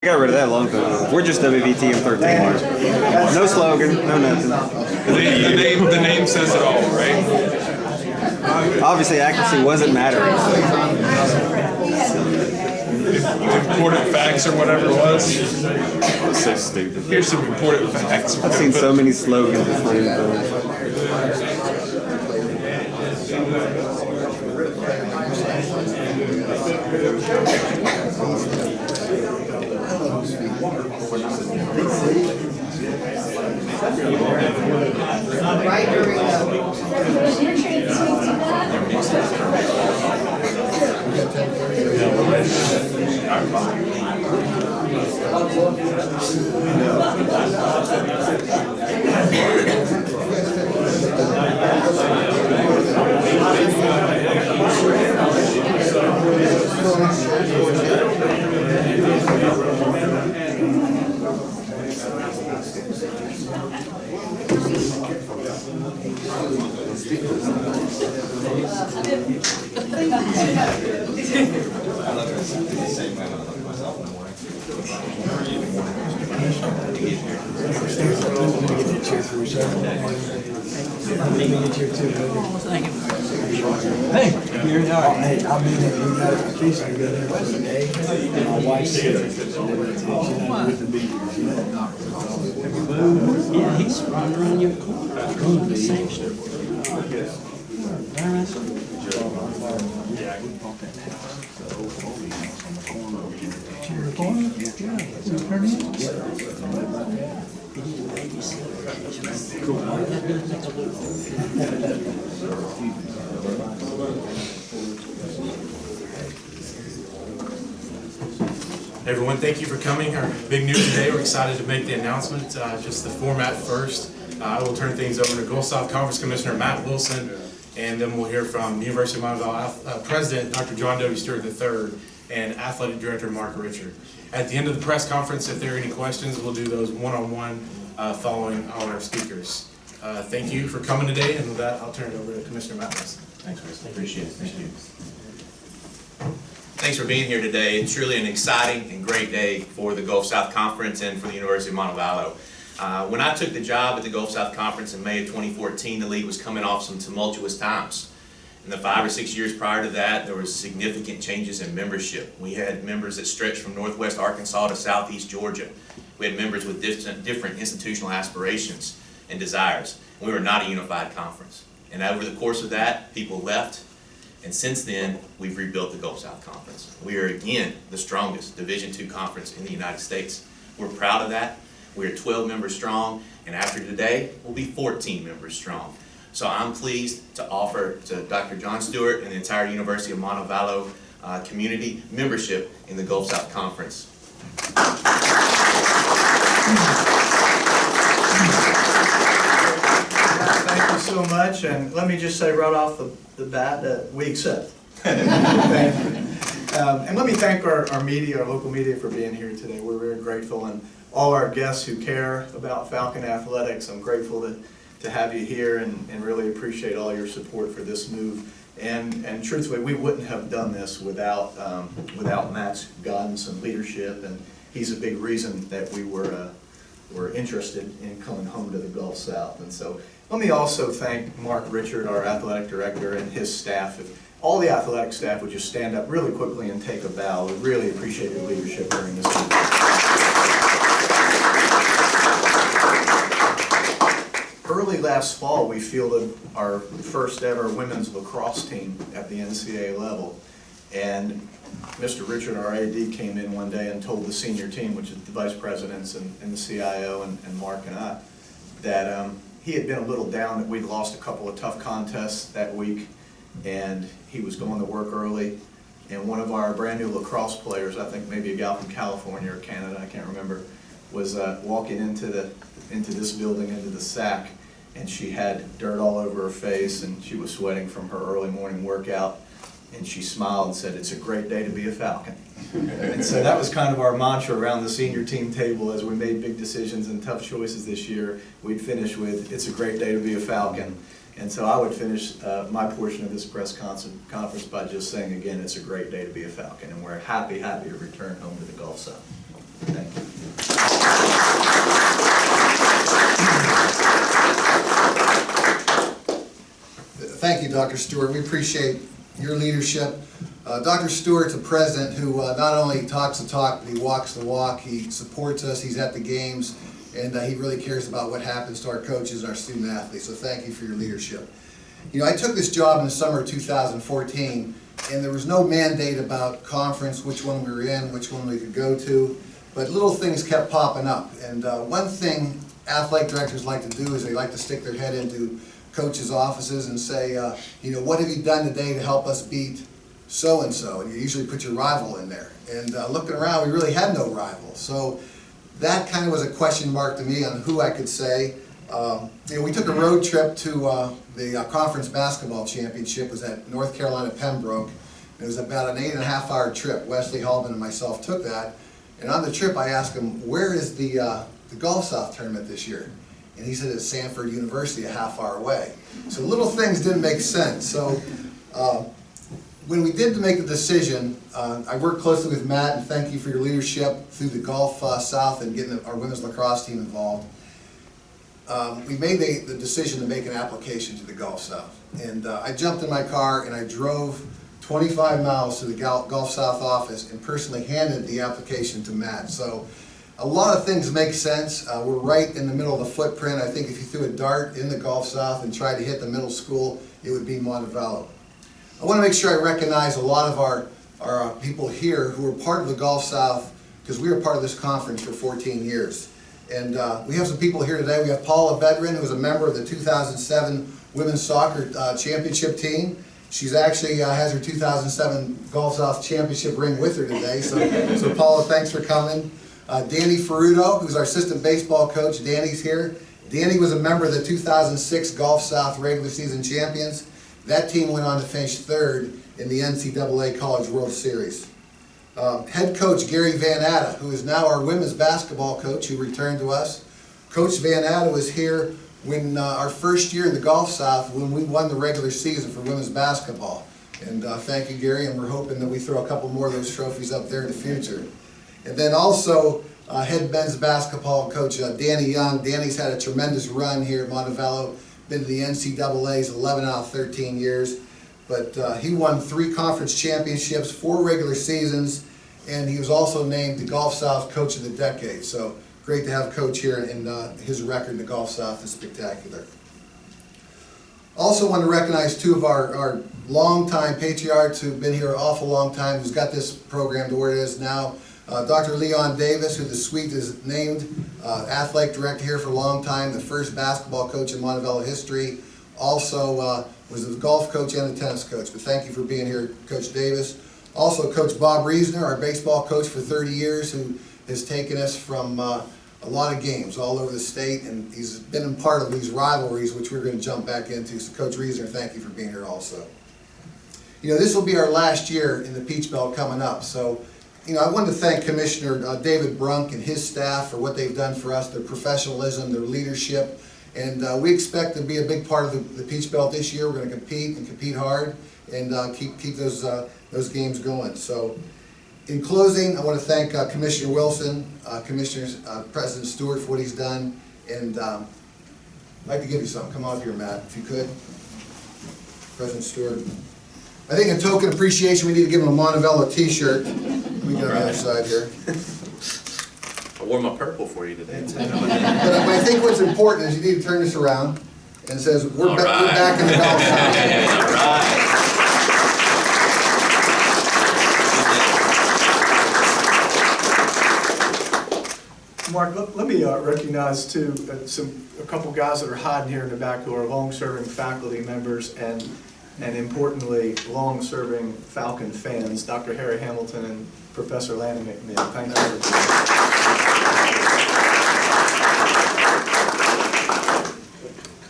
I got rid of that a long time ago. We're just WVT and 13 Mars. No slogan, no nothing. The name says it all, right? Obviously, accuracy wasn't mattering. Important facts or whatever it was. It's so stupid. Here's some important facts. I've seen so many slogans before. Right during Hey, you're not. Hey, I've been there. You got a piece of good every day. And my wife's sick. Yeah, he's running around your corner. Going to the same street. Everyone, thank you for coming. Our big news today, we're excited to make the announcement. Just the format first. I will turn things over to Gulf South Conference Commissioner Matt Wilson, and then we'll hear from University of Montevallo President Dr. John W. Stewart III and Athletic Director Mark Richard. At the end of the press conference, if there are any questions, we'll do those one-on-one following our speakers. Thank you for coming today, and with that, I'll turn it over to Commissioner Matt Wilson. Thanks, Chris. Appreciate it. Thank you. Thanks for being here today. It's truly an exciting and great day for the Gulf South Conference and for the University of Montevallo. When I took the job at the Gulf South Conference in May of 2014, the league was coming off some tumultuous times. In the 5 or 6 years prior to that, there was significant changes in membership. We had members that stretched from northwest Arkansas to southeast Georgia. We had members with different institutional aspirations and desires. We were not a unified conference. And over the course of that, people left. And since then, we've rebuilt the Gulf South Conference. We are again the strongest Division II conference in the United States. We're proud of that. We're 12 members strong, and after today, we'll be 14 members strong. So I'm pleased to offer to Dr. John Stewart and the entire University of Montevallo community membership in the Gulf South Conference. Thank you so much, and let me just say right off the bat that we accept. Thank you. And let me thank our media, our local media, for being here today. We're very grateful, and all our guests who care about Falcon Athletics. I'm grateful to have you here, and really appreciate all your support for this move. And truthfully, we wouldn't have done this without Matt's guidance and leadership, and he's a big reason that we were interested in coming home to the Gulf South. And so let me also thank Mark Richard, our athletic director, and his staff. If all the athletic staff would just stand up really quickly and take a bow, we really appreciate your leadership during this meeting. Early last fall, we fielded our first ever women's lacrosse team at the NCAA level. And Mr. Richard, our AD, came in one day and told the senior team, which is the vice presidents and the CIO and Mark and I, that he had been a little down that we'd lost a couple of tough contests that week, and he was going to work early. And one of our brand new lacrosse players, I think maybe a gal from California or Canada, I can't remember, was walking into this building, into the SAC, and she had dirt all over her face, and she was sweating from her early morning workout. And she smiled and said, "It's a great day to be a Falcon." And so that was kind of our mantra around the senior team table as we made big decisions and tough choices this year. We'd finish with, "It's a great day to be a Falcon." And so I would finish my portion of this press conference by just saying again, it's a great day to be a Falcon, and we're happy to return home to the Gulf South. you, Dr. Stewart. We appreciate your leadership. Dr. Stewart's a president who not only talks the talk, but he walks the walk. He supports us. He's at the games, and he really cares about what happens to our coaches and our student athletes. So thank you for your leadership. You know, I took this job in the summer of 2014, and there was no mandate about conference, which one we were in, which one we could go to, but little things kept popping up. And one thing athletic directors like to do is they like to stick their head into coaches' offices and say, you know, what have you done today to help us beat so-and-so? And you usually put your rival in there. And looking around, we really had no rival. So that kind of was a question mark to me on who I could say. You know, we took a road trip to the conference basketball championship. It was at North Carolina Pembroke. It was about an 8.5-hour trip. Wesley Hallman and myself took that. And on the trip, I asked him, where is the Gulf South tournament this year? And he said it's Sanford University, a half-hour away. So little things didn't make sense. So when we did make the decision, I worked closely with Matt, and thank you for your leadership through the Gulf South and getting our women's lacrosse team involved. We made the decision to make an application to the Gulf South. And I jumped in my car and I drove 25 miles to the Gulf South office and personally handed the application to Matt. So a lot of things make sense. We're right in the middle of the footprint. I think if you threw a dart in the Gulf South and tried to hit the middle school, it would be Montevallo. I want to make sure I recognize a lot of our people here who are part of the Gulf South, because we were part of this conference for 14 years. And we have some people here today. We have Paula Bedrin, who is a member of the 2007 Women's Soccer Championship team. She's actually has her 2007 Gulf South Championship ring with her today. So Paula, thanks for coming. Danny Ferruto, who's our assistant baseball coach. Danny's here. Danny was a member of the 2006 Gulf South regular season champions. That team went on to finish third in the NCAA College World Series. Head coach Gary Van Atta, who is now our women's basketball coach, who returned to us. Coach Van Atta was here when our first year in the Gulf South, when we won the regular season for women's basketball. And thank you, Gary, and we're hoping that we throw a couple more of those trophies up there in the future. And then also head men's basketball coach Danny Young. Danny's had a tremendous run here at Montevallo, been to the NCAA's 11 out of 13 years. But he won 3 conference championships, 4 regular seasons, and he was also named the Gulf South Coach of the Decade. So great to have Coach here, and his record in the Gulf South is spectacular. Also want to recognize 2 of our longtime patriarchs who've been here an awful long time, who's got this program to where it is now. Dr. Leon Davis, who the suite is named, athletic director here for a long time, the first basketball coach in Montevallo history. Also was the golf coach and the tennis coach. But thank you for being here, Coach Davis. Also Coach Bob Reesner, our baseball coach for 30 years, who has taken us from a lot of games all over the state, and he's been a part of these rivalries, which we're going to jump back into. So Coach Reesner, thank you for being here also. You know, this will be our last year in the Peach Belt coming up, so you know, I wanted to thank Commissioner David Brunk and his staff for what they've done for us, their professionalism, their leadership, and we expect to be a big part of the Peach Belt this year. We're going to compete hard, and keep those games going. So, in closing, I want to thank Commissioner Wilson, President Stewart for what he's done, and I'd like to give you something. Come on up here, Matt, if you could. President Stewart. I think in token appreciation, we need to give him a Montevallo t-shirt. Let me get on the other side here. I wore my purple for you today. But I think what's important is you need to turn this around, and it says, we're back in the Gulf South. All right. Mark, let me recognize too a couple guys that are hiding here in the back who are long-serving faculty members and importantly, long-serving Falcon fans, Dr. Harry Hamilton and Professor Lanny McMinn. Thank you.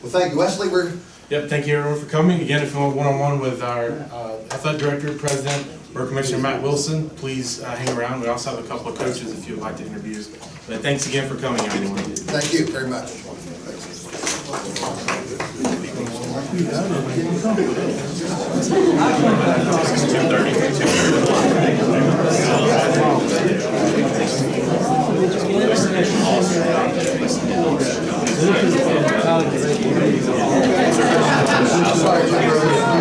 Well, thank you, Wesley. Yep, thank you everyone for coming. Again, if you want one-on-one with our athletic director, president, or Commissioner Matt Wilson, please hang around. We also have a couple of coaches if you would like to interview. But thanks again for coming, everyone. Thank you very much. Sorry,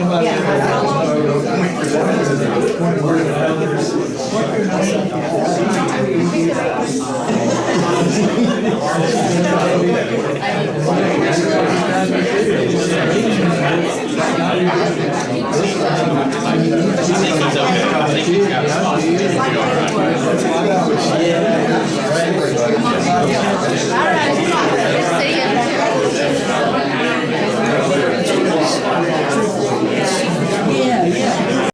I think he's okay. I think he's got a spot.